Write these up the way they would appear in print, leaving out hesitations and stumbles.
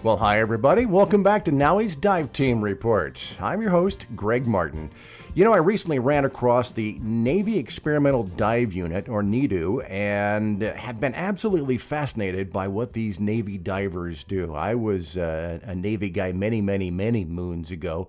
Well, hi, everybody. Welcome back to NAUI's Dive Team Report. I'm your host, Greg Martin. You know, I recently ran across the Navy Experimental Dive Unit, or NEDU, and have been absolutely fascinated by what these Navy divers do. I was a Navy guy many moons ago.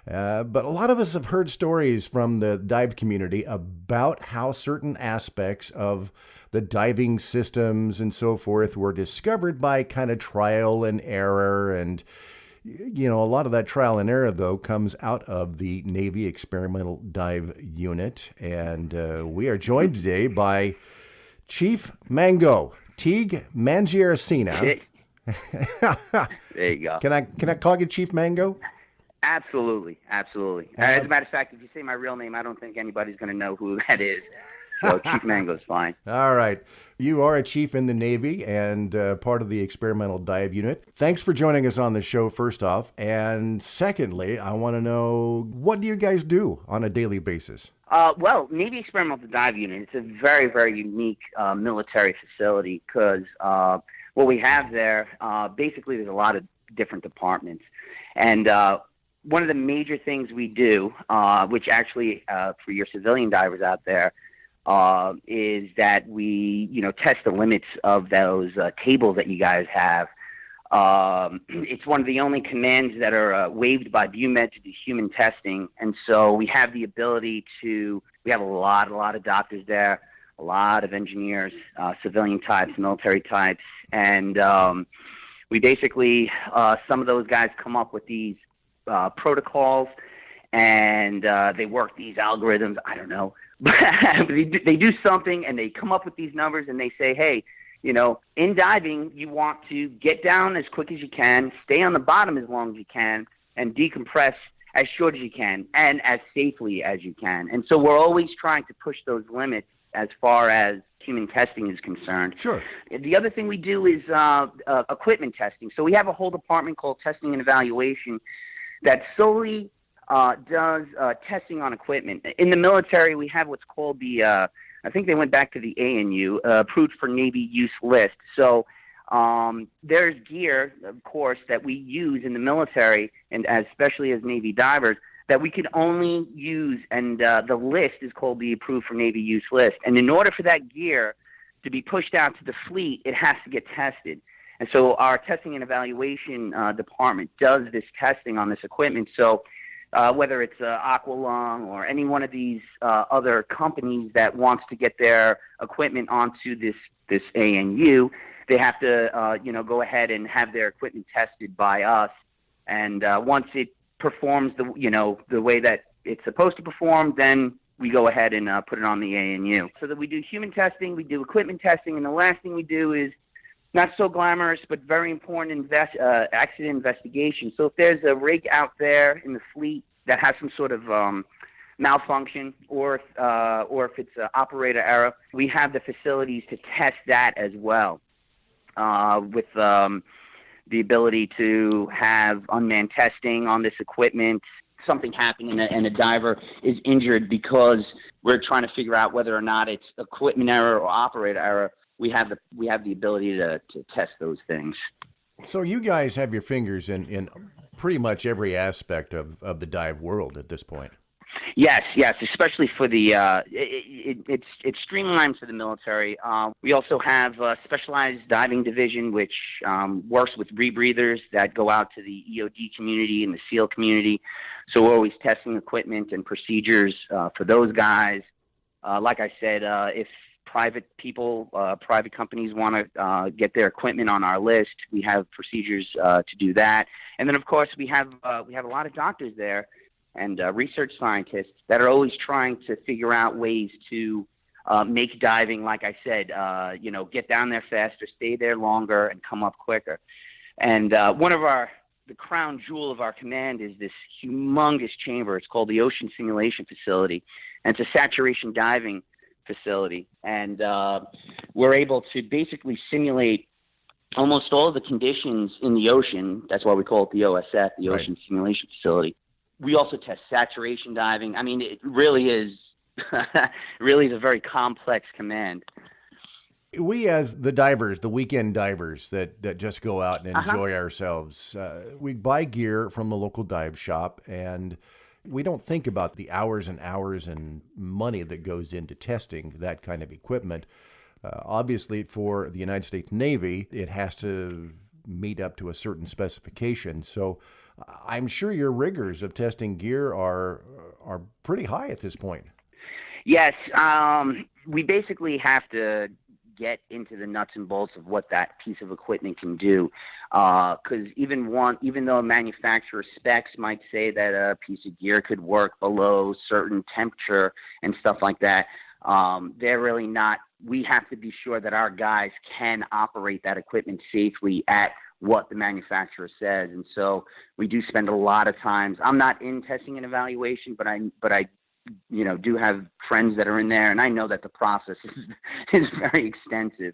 But a lot of us have heard stories from the dive community about how certain aspects of the diving systems and so forth were discovered by kind of trial and error. And, you know, a lot of that trial and error, though, comes out of the Navy Experimental Dive Unit. And we are joined today by Chief Mango, Teague Mangiaracina. There you go. Can I call you Chief Mango? Absolutely. As a matter of fact, if you say my real name, I don't think anybody's going to know who that is. So Chief Mango's fine. All right. You are a chief in the Navy and part of the Experimental Dive Unit. Thanks for joining us on the show, first off. And secondly, I want to know, what do you guys do on a daily basis? Well, Navy Experimental Dive Unit, it's a very unique military facility because what we have there, basically there's a lot of different departments. And one of the major things we do, which actually for your civilian divers out there, is that we, test the limits of those tables that you guys have. It's one of the only commands that are waived by biomed to do human testing, and so we have the ability to. We have a lot of doctors there, a lot of engineers, civilian types, military types, and we basically some of those guys come up with these protocols, and they work these algorithms. I don't know. They do something, and they come up with these numbers, and they say, hey, in diving, you want to get down as quick as you can, stay on the bottom as long as you can, and decompress as short as you can and as safely as you can. And so we're always trying to push those limits as far as human testing is concerned. Sure. The other thing we do is equipment testing. So we have a whole department called Testing and Evaluation that solely does testing on equipment. In the military, we have what's called the, I think they went back to the ANU, Approved for Navy Use list. So there's gear, of course, that we use in the military, and especially as Navy divers, that we can only use, and the list is called the Approved for Navy Use list. And in order for that gear to be pushed out to the fleet, it has to get tested. And so our Testing and Evaluation department does this testing on this equipment. So whether it's Aqualung or any one of these other companies that wants to get their equipment onto this ANU, they have to go ahead and have their equipment tested by us. And once it performs the way that it's supposed to perform, then we go ahead and put it on the ANU. So that we do human testing, we do equipment testing, and the last thing we do is not so glamorous, but very important accident investigation. So if there's a rig out there in the fleet that has some sort of malfunction, or if it's an operator error, we have the facilities to test that as well, with the ability to have unmanned testing on this equipment. Something happened and a diver is injured because we're trying to figure out whether or not it's equipment error or operator error. We have the ability to test those things. So you guys have your fingers in pretty much every aspect of the dive world at this point. Yes, especially for the it's streamlined for the military. We also have a specialized diving division which works with rebreathers that go out to the EOD community and the SEAL community. So we're always testing equipment and procedures for those guys. Like I said, if private companies want to get their equipment on our list, we have procedures to do that. And then, of course, we have a lot of doctors there and research scientists that are always trying to figure out ways to make diving, like I said, get down there faster, stay there longer, and come up quicker. And one of the crown jewel of our command is this humongous chamber. It's called the Ocean Simulation Facility, and it's a saturation diving facility, and we're able to basically simulate almost all of the conditions in the ocean. That's why we call it the OSF, the Ocean Simulation Facility. We also test saturation diving. I mean, it really is a very complex command. We, as the divers, the weekend divers that just go out and Uh-huh. enjoy ourselves, we buy gear from the local dive shop, and we don't think about the hours and hours and money that goes into testing that kind of equipment. Obviously, for the United States Navy, it has to meet up to a certain specification. So I'm sure your rigors of testing gear are pretty high at this point. Yes, we basically have to get into the nuts and bolts of what that piece of equipment can do. Because even though manufacturer specs might say that a piece of gear could work below certain temperature and stuff like that, they're really not. We have to be sure that our guys can operate that equipment safely at what the manufacturer says. And so we do spend a lot of times. I'm not in testing and evaluation, but I do have friends that are in there, and I know that the process is very extensive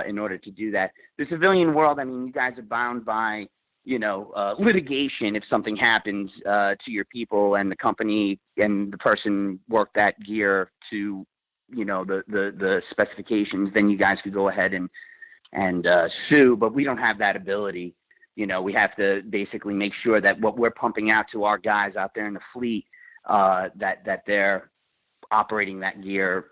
in order to do that. The civilian world, I mean, you guys are bound by, litigation if something happens to your people and the company and the person worked that gear to, the specifications, then you guys could go ahead and sue, but we don't have that ability. We have to basically make sure that what we're pumping out to our guys out there in the fleet, that they're operating that gear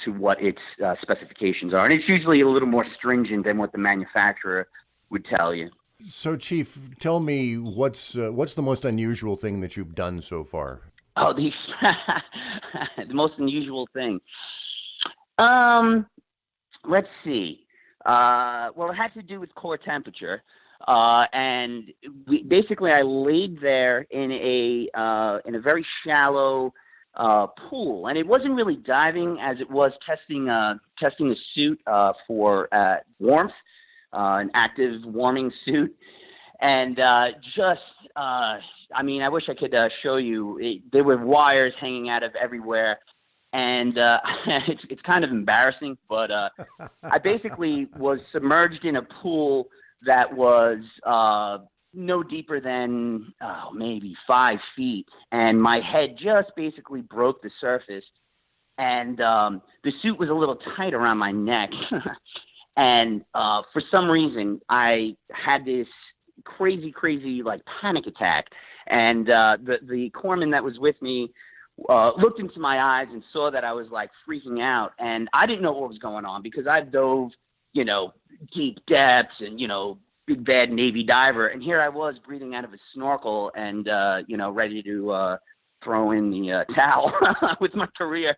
to what its specifications are. And it's usually a little more stringent than what the manufacturer would tell you. So, Chief, tell me what's the most unusual thing that you've done so far? Oh, the most unusual thing. Let's see. Well, it had to do with core temperature. And I laid there in a very shallow pool, and it wasn't really diving as it was testing the suit for warmth, an active warming suit, and I wish I could show you. There were wires hanging out of everywhere. And it's kind of embarrassing, but I basically was submerged in a pool that was no deeper than maybe 5 feet, and my head just basically broke the surface, and the suit was a little tight around my neck, and for some reason I had this crazy like panic attack, and the corpsman that was with me looked into my eyes and saw that I was like freaking out, and I didn't know what was going on because I've dove, deep depths and, big bad Navy diver. And here I was breathing out of a snorkel and, ready to throw in the towel with my career.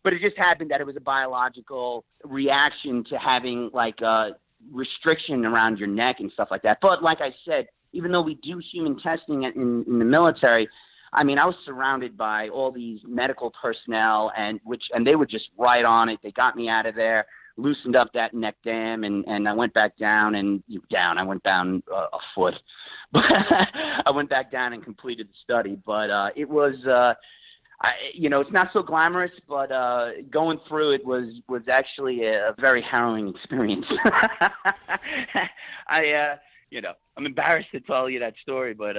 But it just happened that it was a biological reaction to having like a restriction around your neck and stuff like that. But like I said, even though we do human testing in the military, I mean, I was surrounded by all these medical personnel, and they were just right on it. They got me out of there, loosened up that neck dam, and I went back down. I went down a foot, but I went back down and completed the study. But it was, it's not so glamorous, but going through it was actually a very harrowing experience. I'm embarrassed to tell you that story, but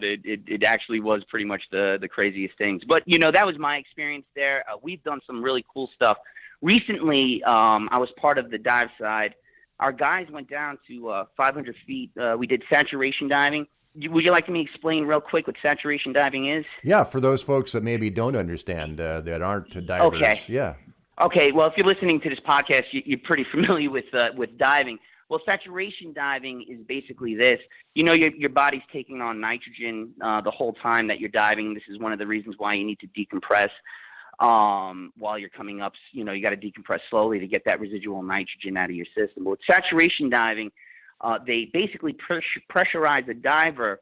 it actually was pretty much the craziest things. But, that was my experience there. We've done some really cool stuff. Recently, I was part of the dive side. Our guys went down to 500 feet. We did saturation diving. Would you like me to explain real quick what saturation diving is? Yeah, for those folks that maybe don't understand, that aren't divers. Okay. Yeah. Okay, well, if you're listening to this podcast, you're pretty familiar with diving. Well, saturation diving is basically this. Your body's taking on nitrogen the whole time that you're diving. This is one of the reasons why you need to decompress while you're coming up. You got to decompress slowly to get that residual nitrogen out of your system. But with saturation diving, they basically pressurize the diver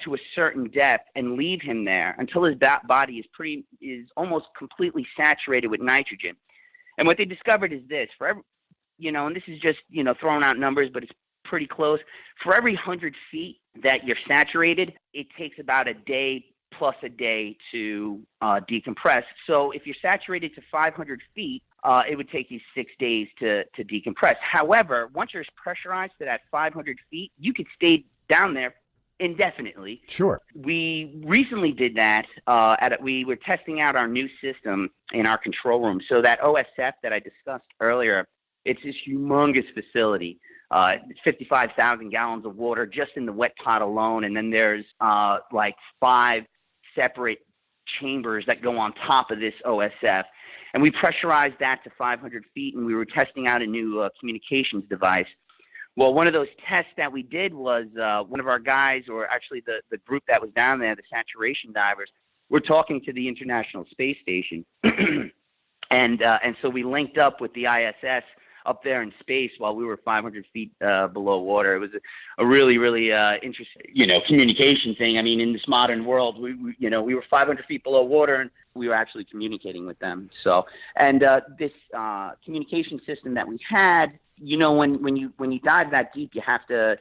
to a certain depth and leave him there until his body is almost completely saturated with nitrogen. And what they discovered is this: and this is just, throwing out numbers, but it's pretty close. For every 100 feet that you're saturated, it takes about a day plus a day to decompress. So if you're saturated to 500 feet, it would take you 6 days to decompress. However, once you're pressurized to that 500 feet, you could stay down there indefinitely. Sure. We recently did that. We were testing out our new system in our control room. So that OSF that I discussed earlier, it's this humongous facility. 55,000 gallons of water just in the wet pot alone, and then there's like 5 separate chambers that go on top of this OSF. And we pressurized that to 500 feet, and we were testing out a new communications device. Well, one of those tests that we did was one of our guys, or actually the group that was down there, the saturation divers, were talking to the International Space Station. and so we linked up with the ISS up there in space while we were 500 feet below water. It was a really, really interesting, communication thing. I mean, in this modern world, we were 500 feet below water, and we were actually communicating with them. So, and this communication system that we had, when you dive that deep, you have to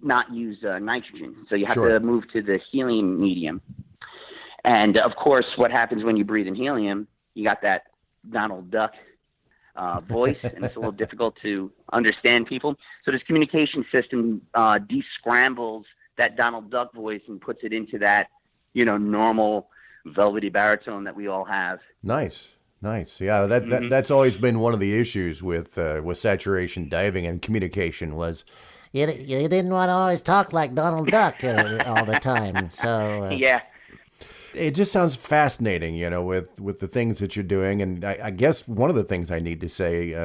not use nitrogen. So you have Sure. to move to the helium medium. And of course, what happens when you breathe in helium, you got that Donald Duck voice, and it's a little difficult to understand people. So this communication system descrambles that Donald Duck voice and puts it into that, normal velvety baritone that we all have. Nice. Yeah, that's always been one of the issues with saturation diving and communication was You didn't want to always talk like Donald Duck all the time. So Yeah. it just sounds fascinating, with the things that you're doing. And I guess one of the things I need to say,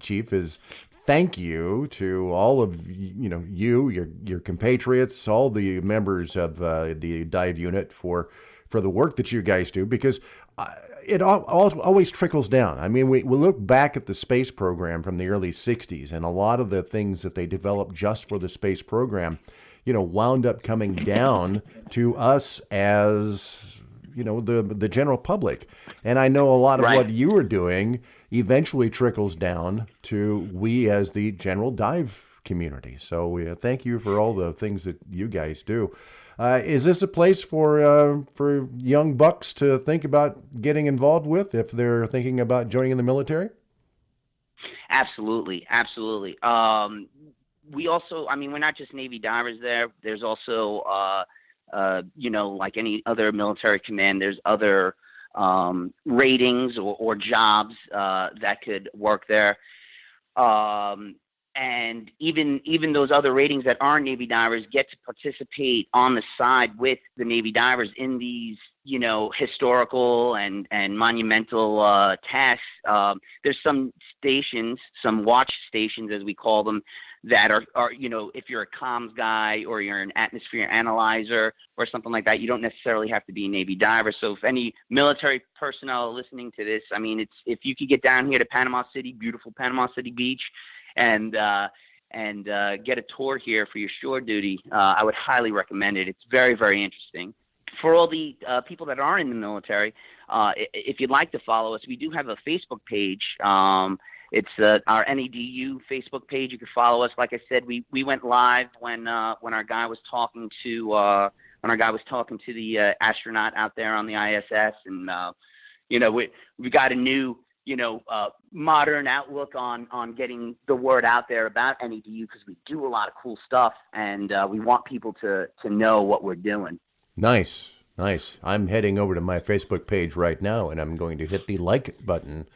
Chief, is thank you to all of your compatriots, all the members of the dive unit for the work that you guys do, because it always trickles down. I mean, we look back at the space program from the early 60s, and a lot of the things that they developed just for the space program, wound up coming down to us as, the general public. And I know a lot of Right. what you are doing eventually trickles down to we as the general dive community. So thank you for all the things that you guys do. Is this a place for young bucks to think about getting involved with if they're thinking about joining the military? Absolutely. We also, we're not just Navy divers there. There's also, like any other military command, there's other ratings or jobs that could work there. And even those other ratings that aren't Navy divers get to participate on the side with the Navy divers in these, historical and monumental tasks. There's some stations, some watch stations, as we call them, that are if you're a comms guy or you're an atmosphere analyzer or something like that, you don't necessarily have to be a Navy diver. So if any military personnel are listening to this, if you could get down here to Panama City, beautiful Panama City Beach, and get a tour here for your shore duty, I would highly recommend it. It's very, very interesting. For all the people that aren't in the military, if you'd like to follow us, we do have a Facebook page. It's our NEDU Facebook page. You can follow us. Like I said, we went live when our guy was talking to the astronaut out there on the ISS, and we got a new modern outlook on getting the word out there about NEDU, because we do a lot of cool stuff, and we want people to know what we're doing. Nice. I'm heading over to my Facebook page right now, and I'm going to hit the like button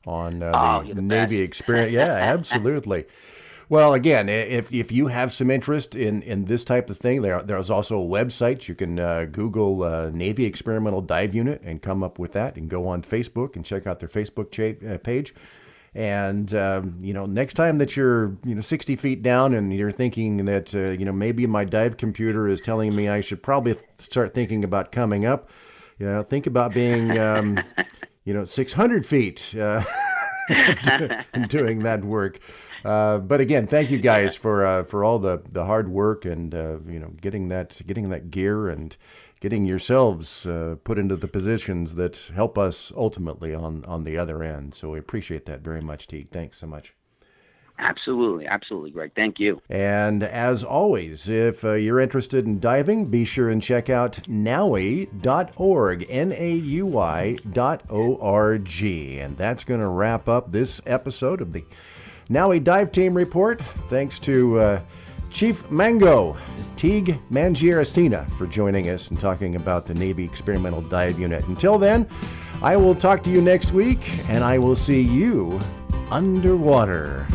on the Navy experience. Yeah, absolutely. Well, again, if you have some interest in this type of thing, there's also a website. You can Google Navy Experimental Dive Unit and come up with that, and go on Facebook and check out their Facebook page. And, next time that you're, 60 feet down and you're thinking that, maybe my dive computer is telling me I should probably start thinking about coming up, think about being, 600 feet doing that work. But again, thank you guys for all the hard work and, getting that gear and getting yourselves put into the positions that help us ultimately on the other end. So we appreciate that very much, Teague. Thanks so much. Absolutely, Greg. Thank you. And as always, if you're interested in diving, be sure and check out NAUI.org, NAUI.org. And that's going to wrap up this episode of the NAUI Dive Team Report. Thanks to Chief Mango, Teague Mangieracina, for joining us and talking about the Navy Experimental Dive Unit. Until then, I will talk to you next week, and I will see you underwater.